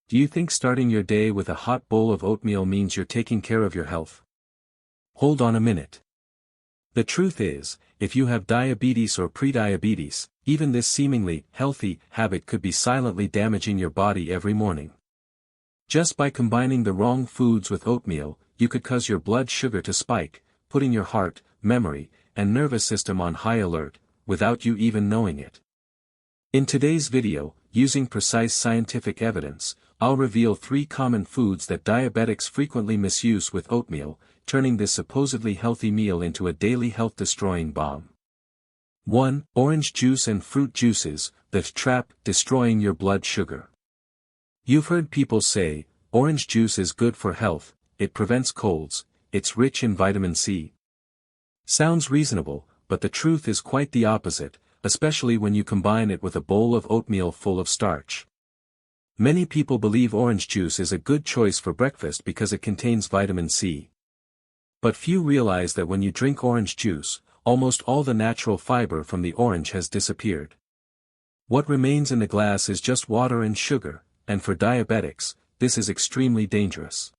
Do you think starting your day with a hot bowl of oatmeal means you're taking care of your health? Hold on a minute. The truth is, if you have diabetes or prediabetes, even this seemingly healthy habit could be silently damaging your body every morning. Just by combining the wrong foods with oatmeal, you could cause your blood sugar to spike, putting your heart, memory, and nervous system on high alert, without you even knowing it. In today's video, using precise scientific evidence, I'll reveal 3 common foods that diabetics frequently misuse with oatmeal, turning this supposedly healthy meal into a daily health-destroying bomb. 1. Orange juice and fruit juices, the trap, destroying your blood sugar. You've heard people say, orange juice is good for health, it prevents colds, it's rich in vitamin C. Sounds reasonable, but the truth is quite the opposite, especially when you combine it with a bowl of oatmeal full of starch. Many people believe orange juice is a good choice for breakfast because it contains vitamin C. But few realize that when you drink orange juice, almost all the natural fiber from the orange has disappeared. What remains in the glass is just water and sugar, and for diabetics, this is extremely dangerous.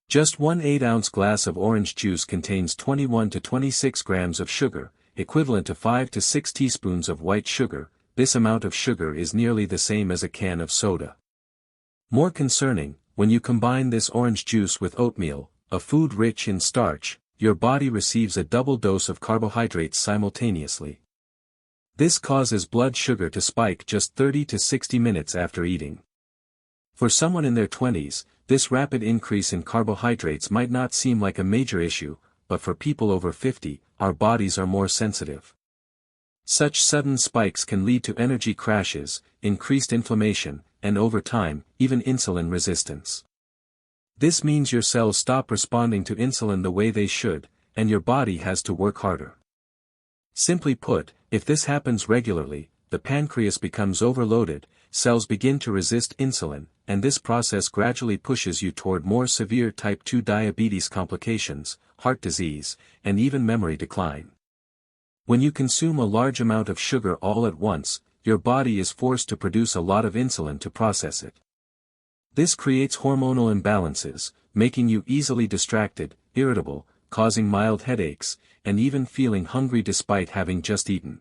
Just 1 8-ounce glass of orange juice contains 21 to 26 grams of sugar, equivalent to 5 to 6 teaspoons of white sugar. This amount of sugar is nearly the same as a can of soda. More concerning, when you combine this orange juice with oatmeal, a food rich in starch, your body receives a double dose of carbohydrates simultaneously. This causes blood sugar to spike just 30 to 60 minutes after eating. For someone in their 20s, this rapid increase in carbohydrates might not seem like a major issue, but for people over 50, our bodies are more sensitive. Such sudden spikes can lead to energy crashes, increased inflammation, and over time, even insulin resistance. This means your cells stop responding to insulin the way they should, and your body has to work harder. Simply put, if this happens regularly, the pancreas becomes overloaded, cells begin to resist insulin, and this process gradually pushes you toward more severe type 2 diabetes complications, heart disease, and even memory decline. When you consume a large amount of sugar all at once, your body is forced to produce a lot of insulin to process it. This creates hormonal imbalances, making you easily distracted, irritable, causing mild headaches, and even feeling hungry despite having just eaten.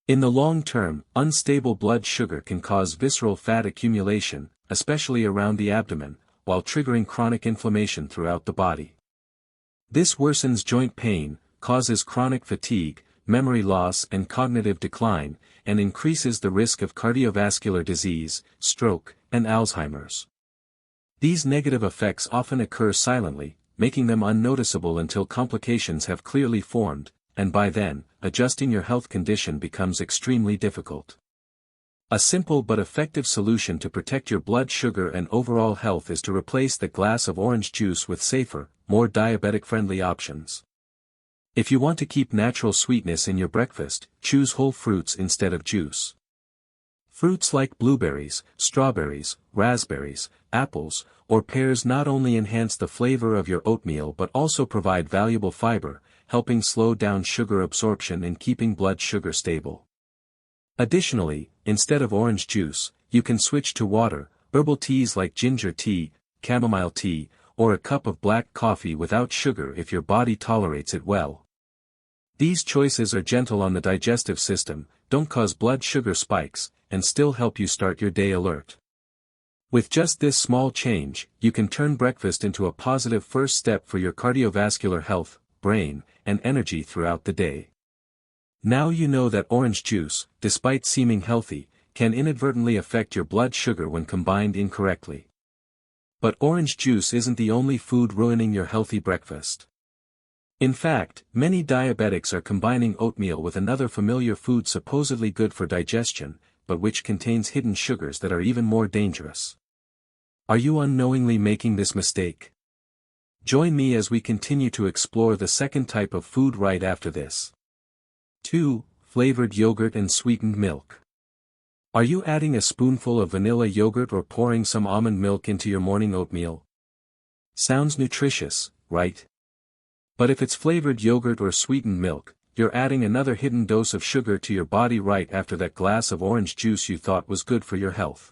In the long term, unstable blood sugar can cause visceral fat accumulation, especially around the abdomen, while triggering chronic inflammation throughout the body. This worsens joint pain, causes chronic fatigue, memory loss and cognitive decline, and increases the risk of cardiovascular disease, stroke, and Alzheimer's. These negative effects often occur silently, making them unnoticeable until complications have clearly formed, and by then, adjusting your health condition becomes extremely difficult. A simple but effective solution to protect your blood sugar and overall health is to replace the glass of orange juice with safer, more diabetic-friendly options. If you want to keep natural sweetness in your breakfast, choose whole fruits instead of juice. Fruits like blueberries, strawberries, raspberries, apples, or pears not only enhance the flavor of your oatmeal but also provide valuable fiber, helping slow down sugar absorption and keeping blood sugar stable. Additionally, instead of orange juice, you can switch to water, herbal teas like ginger tea, chamomile tea, or a cup of black coffee without sugar if your body tolerates it well. These choices are gentle on the digestive system, don't cause blood sugar spikes, and still help you start your day alert. With just this small change, you can turn breakfast into a positive first step for your cardiovascular health, brain, and energy throughout the day. Now you know that orange juice, despite seeming healthy, can inadvertently affect your blood sugar when combined incorrectly. But orange juice isn't the only food ruining your healthy breakfast. In fact, many diabetics are combining oatmeal with another familiar food supposedly good for digestion, but which contains hidden sugars that are even more dangerous. Are you unknowingly making this mistake? Join me as we continue to explore the second type of food right after this. 2. Flavored yogurt and sweetened milk. Are you adding a spoonful of vanilla yogurt or pouring some almond milk into your morning oatmeal? Sounds nutritious, right? But if it's flavored yogurt or sweetened milk, you're adding another hidden dose of sugar to your body right after that glass of orange juice you thought was good for your health.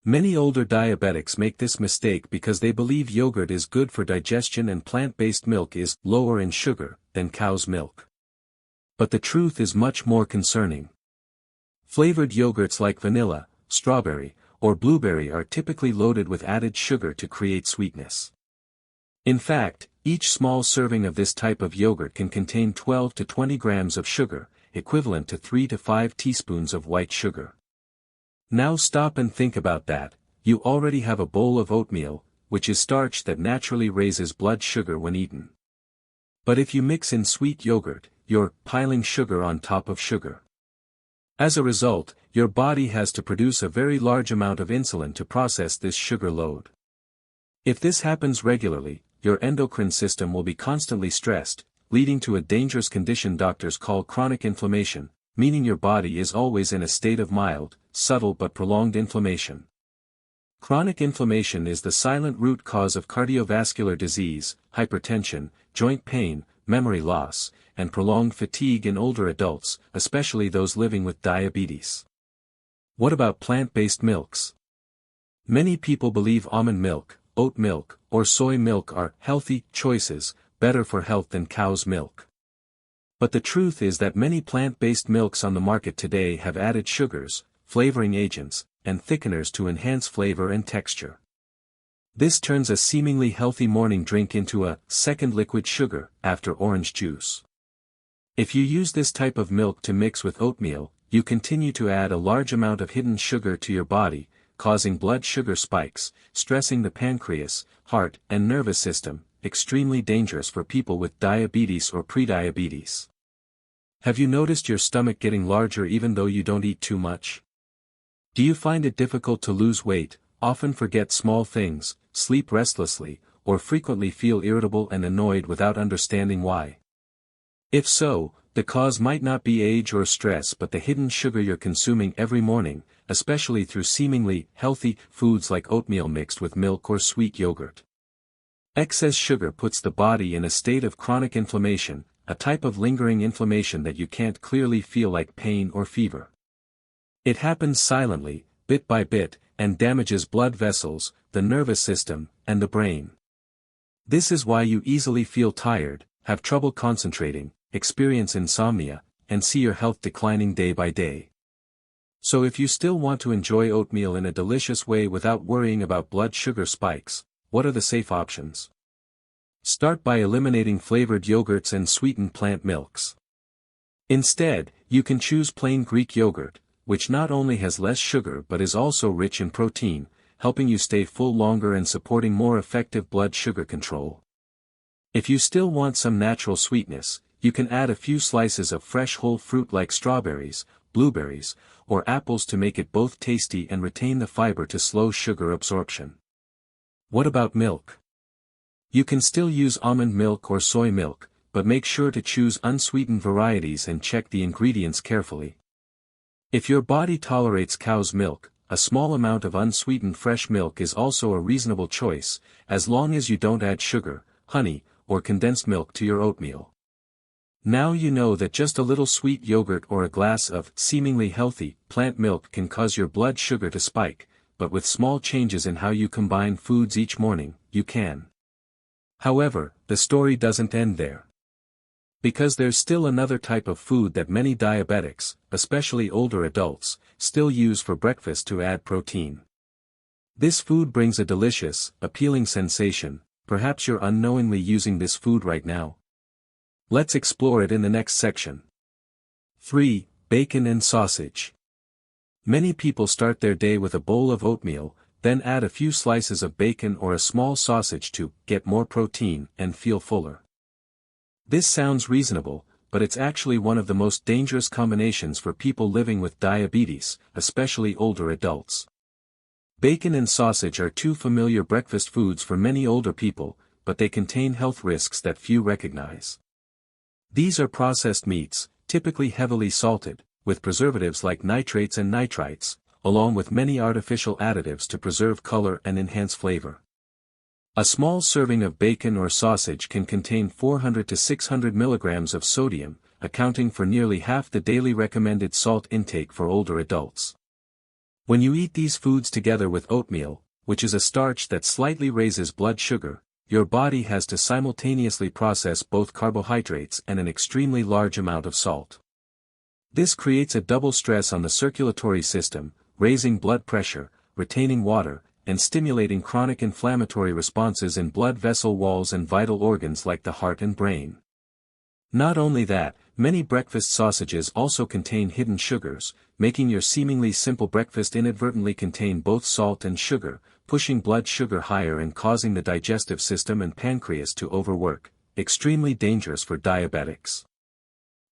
Many older diabetics make this mistake because they believe yogurt is good for digestion and plant-based milk is lower in sugar than cow's milk. But the truth is much more concerning. Flavored yogurts like vanilla, strawberry, or blueberry are typically loaded with added sugar to create sweetness. In fact, each small serving of this type of yogurt can contain 12 to 20 grams of sugar, equivalent to 3 to 5 teaspoons of white sugar. Now stop and think about that. You already have a bowl of oatmeal, which is starch that naturally raises blood sugar when eaten. But if you mix in sweet yogurt, you're piling sugar on top of sugar. As a result, your body has to produce a very large amount of insulin to process this sugar load. If this happens regularly, your endocrine system will be constantly stressed, leading to a dangerous condition doctors call chronic inflammation, meaning your body is always in a state of mild, subtle but prolonged inflammation. Chronic inflammation is the silent root cause of cardiovascular disease, hypertension, joint pain, memory loss, and prolonged fatigue in older adults, especially those living with diabetes. What about plant-based milks? Many people believe almond milk, oat milk, or soy milk are healthy choices, better for health than cow's milk. But the truth is that many plant-based milks on the market today have added sugars, flavoring agents, and thickeners to enhance flavor and texture. This turns a seemingly healthy morning drink into a second liquid sugar after orange juice. If you use this type of milk to mix with oatmeal, you continue to add a large amount of hidden sugar to your body, causing blood sugar spikes, stressing the pancreas, heart, and nervous system, extremely dangerous for people with diabetes or prediabetes. Have you noticed your stomach getting larger even though you don't eat too much? Do you find it difficult to lose weight, often forget small things, sleep restlessly, or frequently feel irritable and annoyed without understanding why? If so, the cause might not be age or stress but the hidden sugar you're consuming every morning, especially through seemingly healthy foods like oatmeal mixed with milk or sweet yogurt. Excess sugar puts the body in a state of chronic inflammation, a type of lingering inflammation that you can't clearly feel like pain or fever. It happens silently, bit by bit, and damages blood vessels, the nervous system, and the brain. This is why you easily feel tired, have trouble concentrating, experience insomnia, and see your health declining day by day. So if you still want to enjoy oatmeal in a delicious way without worrying about blood sugar spikes, what are the safe options? Start by eliminating flavored yogurts and sweetened plant milks. Instead, you can choose plain Greek yogurt, which not only has less sugar but is also rich in protein, helping you stay full longer and supporting more effective blood sugar control. If you still want some natural sweetness, you can add a few slices of fresh whole fruit like strawberries, blueberries, or apples to make it both tasty and retain the fiber to slow sugar absorption. What about milk? You can still use almond milk or soy milk, but make sure to choose unsweetened varieties and check the ingredients carefully. If your body tolerates cow's milk, a small amount of unsweetened fresh milk is also a reasonable choice, as long as you don't add sugar, honey, or condensed milk to your oatmeal. Now you know that just a little sweet yogurt or a glass of seemingly healthy plant milk can cause your blood sugar to spike, but with small changes in how you combine foods each morning, you can. However, the story doesn't end there. Because there's still another type of food that many diabetics, especially older adults, still use for breakfast to add protein. This food brings a delicious, appealing sensation. Perhaps you're unknowingly using this food right now. Let's explore it in the next section. 3. Bacon and sausage. Many people start their day with a bowl of oatmeal, then add a few slices of bacon or a small sausage to get more protein and feel fuller. This sounds reasonable, but it's actually one of the most dangerous combinations for people living with diabetes, especially older adults. Bacon and sausage are two familiar breakfast foods for many older people, but they contain health risks that few recognize. These are processed meats, typically heavily salted, with preservatives like nitrates and nitrites, along with many artificial additives to preserve color and enhance flavor. A small serving of bacon or sausage can contain 400 to 600 milligrams of sodium, accounting for nearly half the daily recommended salt intake for older adults. When you eat these foods together with oatmeal, which is a starch that slightly raises blood sugar, your body has to simultaneously process both carbohydrates and an extremely large amount of salt. This creates a double stress on the circulatory system, raising blood pressure, retaining water, and stimulating chronic inflammatory responses in blood vessel walls and vital organs like the heart and brain. Not only that, many breakfast sausages also contain hidden sugars, making your seemingly simple breakfast inadvertently contain both salt and sugar, pushing blood sugar higher and causing the digestive system and pancreas to overwork, extremely dangerous for diabetics.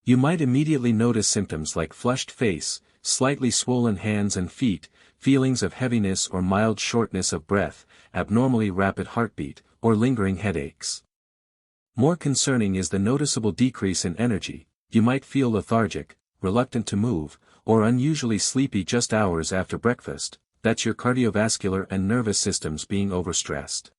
You might immediately notice symptoms like flushed face, slightly swollen hands and feet, feelings of heaviness or mild shortness of breath, abnormally rapid heartbeat, or lingering headaches. More concerning is the noticeable decrease in energy. You might feel lethargic, reluctant to move, or unusually sleepy just hours after breakfast. That's your cardiovascular and nervous systems being overstressed.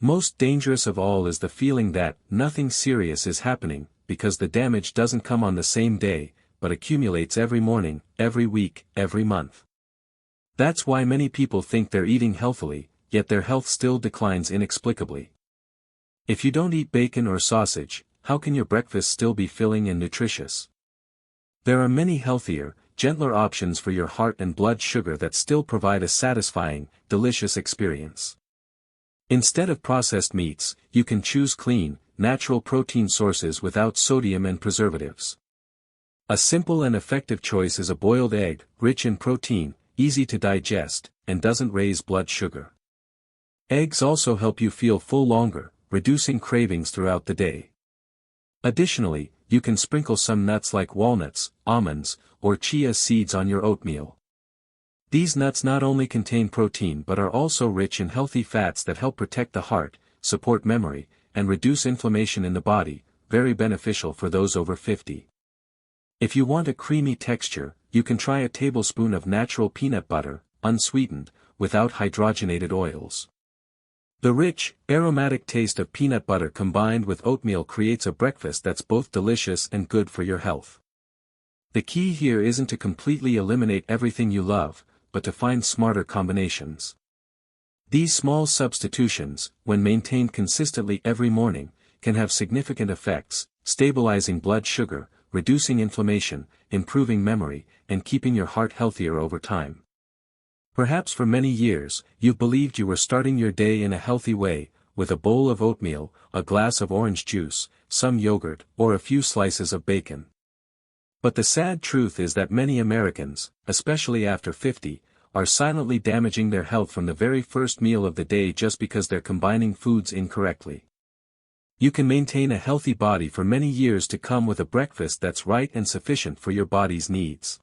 Most dangerous of all is the feeling that nothing serious is happening, because the damage doesn't come on the same day, but accumulates every morning, every week, every month. That's why many people think they're eating healthily, yet their health still declines inexplicably. If you don't eat bacon or sausage, how can your breakfast still be filling and nutritious? There are many healthier, gentler options for your heart and blood sugar that still provide a satisfying, delicious experience. Instead of processed meats, you can choose clean, natural protein sources without sodium and preservatives. A simple and effective choice is a boiled egg, rich in protein, easy to digest, and doesn't raise blood sugar. Eggs also help you feel full longer, reducing cravings throughout the day. Additionally, you can sprinkle some nuts like walnuts, almonds, or chia seeds on your oatmeal. These nuts not only contain protein but are also rich in healthy fats that help protect the heart, support memory, and reduce inflammation in the body, very beneficial for those over 50. If you want a creamy texture, you can try a tablespoon of natural peanut butter, unsweetened, without hydrogenated oils. The rich, aromatic taste of peanut butter combined with oatmeal creates a breakfast that's both delicious and good for your health. The key here isn't to completely eliminate everything you love, but to find smarter combinations. These small substitutions, when maintained consistently every morning, can have significant effects, stabilizing blood sugar, reducing inflammation, improving memory, and keeping your heart healthier over time. Perhaps for many years, you've believed you were starting your day in a healthy way, with a bowl of oatmeal, a glass of orange juice, some yogurt, or a few slices of bacon. But the sad truth is that many Americans, especially after 50, are silently damaging their health from the very first meal of the day just because they're combining foods incorrectly. You can maintain a healthy body for many years to come with a breakfast that's right and sufficient for your body's needs.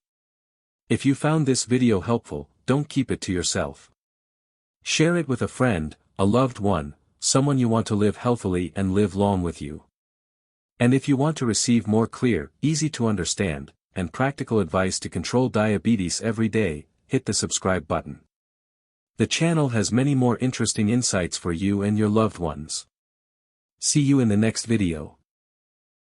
If you found this video helpful, don't keep it to yourself. Share it with a friend, a loved one, someone you want to live healthily and live long with you. And if you want to receive more clear, easy to understand, and practical advice to control diabetes every day, hit the subscribe button. The channel has many more interesting insights for you and your loved ones. See you in the next video.